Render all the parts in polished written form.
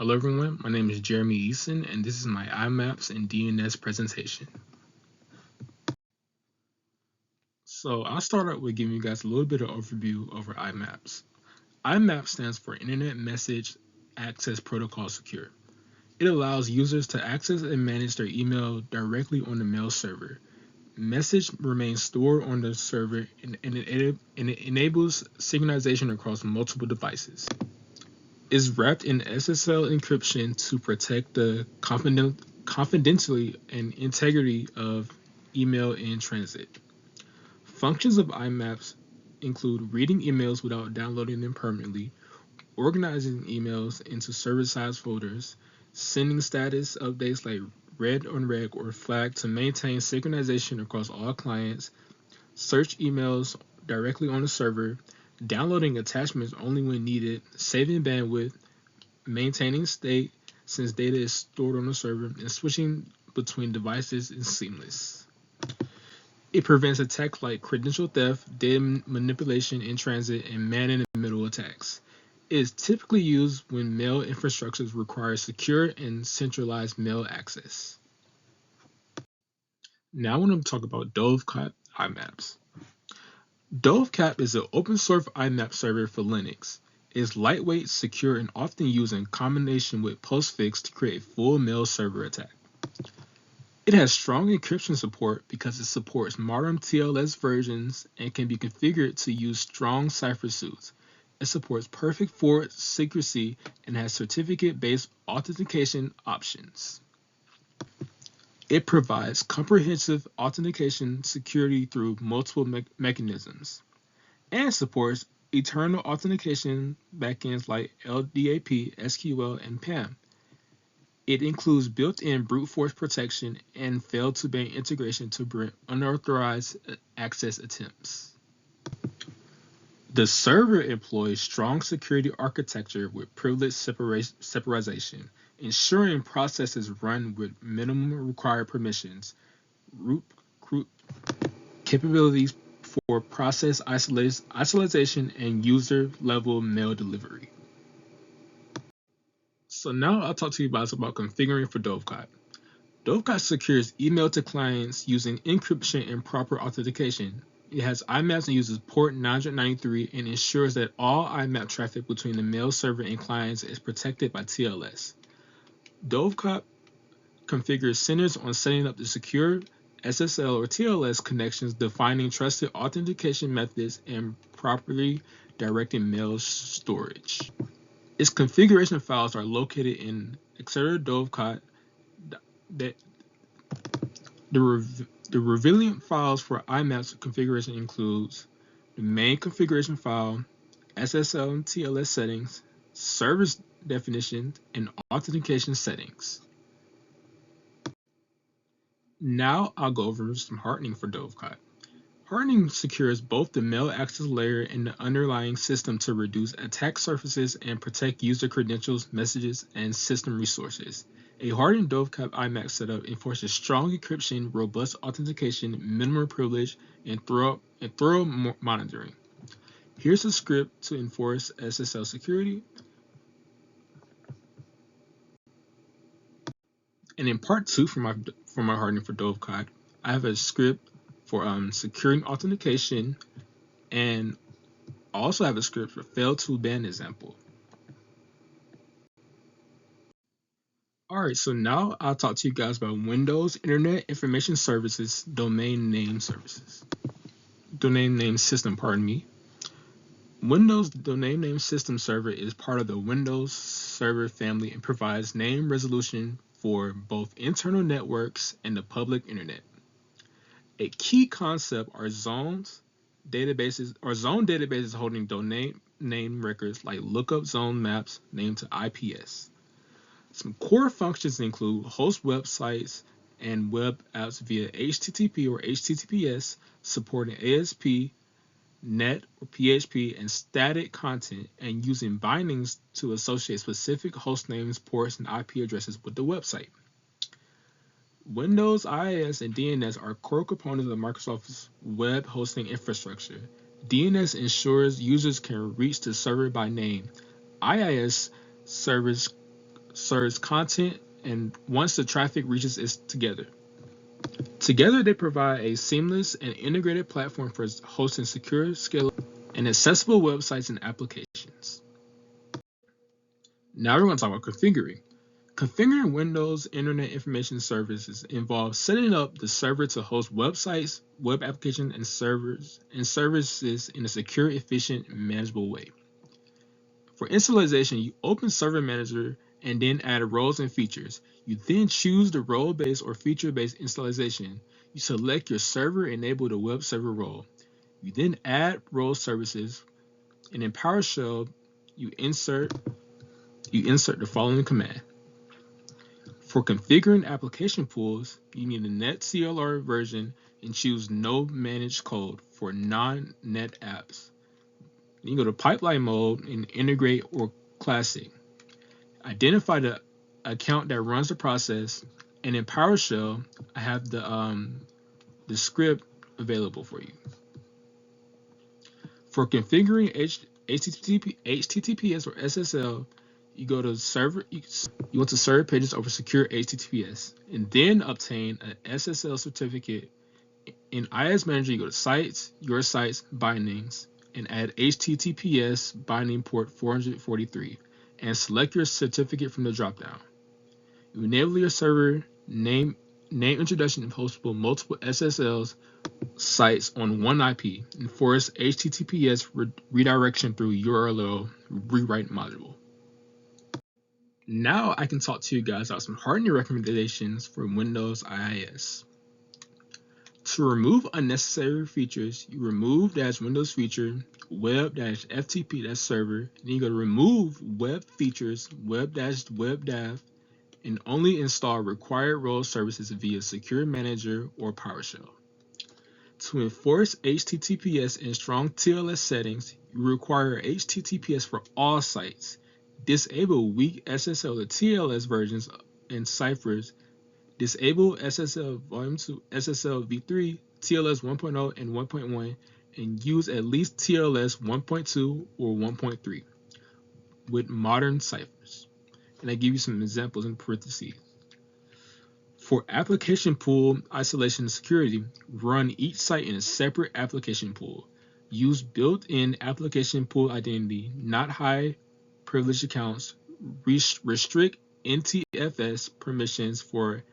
Hello everyone, my name is Jeremy Eason and this is my IMAPS and DNS presentation. So I'll start out with giving you guys a little bit of overview over IMAPS. IMAPS stands for Internet Message Access Protocol Secure. It allows users to access and manage their email directly on the mail server. Message remains stored on the server and it enables synchronization across multiple devices. Is wrapped in SSL encryption to protect the confidentiality and integrity of email in transit. Functions of IMAPS include reading emails without downloading them permanently, organizing emails into server-side folders, sending status updates like read, unread, or flag to maintain synchronization across all clients, search emails directly on the server, downloading attachments only when needed, saving bandwidth, maintaining state since data is stored on the server, and switching between devices is seamless. It prevents attacks like credential theft, data manipulation in transit, and man-in-the-middle attacks. It is typically used when mail infrastructures require secure and centralized mail access. Now I want to talk about Dovecap IMAPS. Dovecap is an open source IMAP server for Linux. It is lightweight, secure, and often used in combination with postfix to create a full mail server attack. It has strong encryption support because it supports modern TLS versions and can be configured to use strong cipher suits. It supports perfect forward secrecy and has certificate-based authentication options. It provides comprehensive authentication security through multiple mechanisms and supports eternal authentication backends like LDAP, SQL, and PAM. It includes built-in brute force protection and fail-to-ban integration to prevent unauthorized access attempts. The server employs strong security architecture with privilege separation, ensuring processes run with minimum required permissions, root capabilities for process isolation, and user-level mail delivery. So now I'll talk to you guys about configuring for Dovecap. Dovecap secures email to clients using encryption and proper authentication. It has IMAPs and uses port 993 and ensures that all IMAP traffic between the mail server and clients is protected by TLS. Dovecap configures centers on setting up the secure SSL or TLS connections, defining trusted authentication methods, and properly directing mail storage. Its configuration files are located in etc. Dovecap. The resilient files for IMAPS configuration includes the main configuration file, SSL and TLS settings, service definitions, and authentication settings. Now I'll go over some hardening for Dovecap. Hardening secures both the mail access layer and the underlying system to reduce attack surfaces and protect user credentials, messages, and system resources. A hardened Dovecap IMAP setup enforces strong encryption, robust authentication, minimum privilege, and thorough monitoring. Here's a script to enforce SSL security. And in part 2 for my hardening for Dovecap, I have a script for securing authentication, and I also have a script for fail-to-ban example. Alright, so now I'll talk to you guys about Windows Internet Information Services domain name system, Windows Domain Name System Server is part of the Windows Server family and provides name resolution for both internal networks and the public internet. A key concept are zone databases holding domain name records like lookup zone maps named to IPS. Some core functions include host websites and web apps via HTTP or HTTPS, supporting ASP, NET or PHP, and static content, and using bindings to associate specific host names, ports, and IP addresses with the website. Windows, IIS, and DNS are core components of Microsoft's web hosting infrastructure. DNS ensures users can reach the server by name. IIS serves serves content, and once the traffic reaches it together. Together, they provide a seamless and integrated platform for hosting secure, scalable, and accessible websites and applications. Now we're going to talk about configuring. Configuring Windows Internet Information Services involves setting up the server to host websites, web applications, and services in a secure, efficient, and manageable way. For installation, you open Server Manager and then add roles and features. You then choose the role-based or feature-based installation. You select your server-enabled web server role. You then add role services, and in PowerShell, you insert the following command. For configuring application pools, you need a NetCLR version and choose No Managed Code for non-net apps. Then you go to pipeline mode and integrate or classic. Identify the account that runs the process, and in PowerShell, I have the script available for you. For configuring HTTPS or SSL, you go to server. You want to serve pages over secure HTTPS, and then obtain an SSL certificate. In IS Manager, you go to Sites, Your Sites, Bindings, and add HTTPS binding port 443, and select your certificate from the dropdown. You enable your server name introduction and hostable multiple SSLs sites on one IP and force HTTPS redirection through URL rewrite module. Now I can talk to you guys about some hardening recommendations for Windows IIS. To remove unnecessary features, you remove -Windows feature, web-ftp server, then you go to remove web features, web-webdav, and only install required role services via Secure Manager or PowerShell. To enforce HTTPS in strong TLS settings, you require HTTPS for all sites. Disable weak SSL or TLS versions and ciphers. Disable SSL Volume 2, SSL v3, TLS 1.0 and 1.1, and use at least TLS 1.2 or 1.3 with modern ciphers. And I give you some examples in parentheses. For application pool isolation and security, run each site in a separate application pool. Use built-in application pool identity, not high privileged accounts. Restrict NTFS permissions for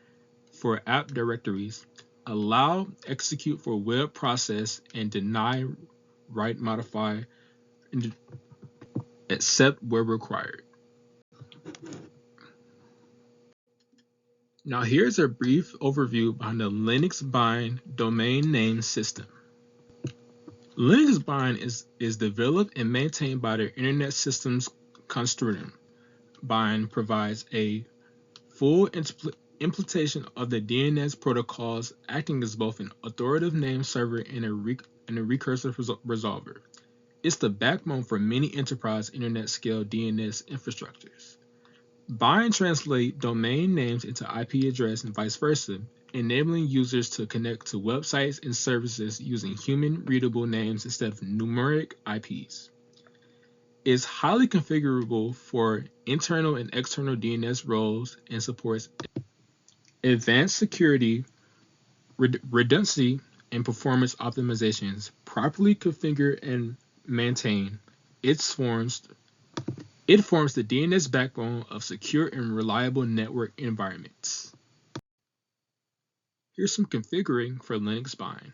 app directories. Allow execute for web process and deny write modify except where required. Now here's a brief overview behind the Linux bind domain name system. Linux bind is developed and maintained by the Internet Systems Consortium. Bind provides a full implementation of the DNS protocols, acting as both an authoritative name server and a recursive resolver. It's the backbone for many enterprise internet scale DNS infrastructures. Bind translate domain names into IP address and vice versa, enabling users to connect to websites and services using human-readable names instead of numeric IPs. It's highly configurable for internal and external DNS roles and supports advanced security, redundancy, and performance optimizations. Properly configured and maintained, it forms the DNS backbone of secure and reliable network environments. Here's some configuring for Linux bind.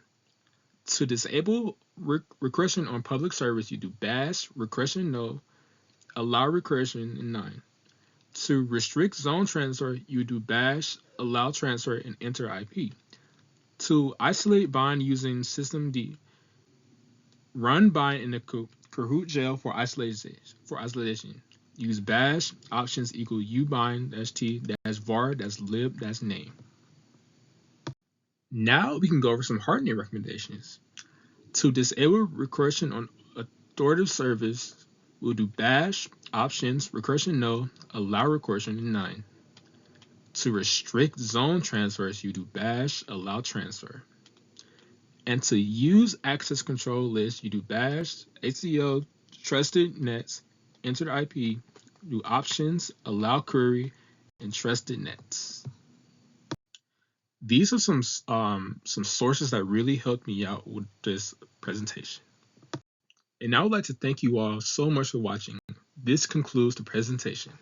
To disable recursion on public servers, you do bash recursion no, allow recursion in 9. To restrict zone transfer, you do bash allow transfer and enter IP. To isolate bind using systemd, run bind in the Kahoot jail for isolation. Use bash options equal ubind-t-var-lib-name. Now we can go over some hardening recommendations. To disable recursion on authoritative service, we'll do bash options recursion no, allow recursion in 9. To restrict zone transfers, you do bash allow transfer. And to use access control list, you do bash ACL trusted nets, enter the IP, new options, allow query, and trusted nets. These are some sources that really helped me out with this presentation. And I would like to thank you all so much for watching. This concludes the presentation.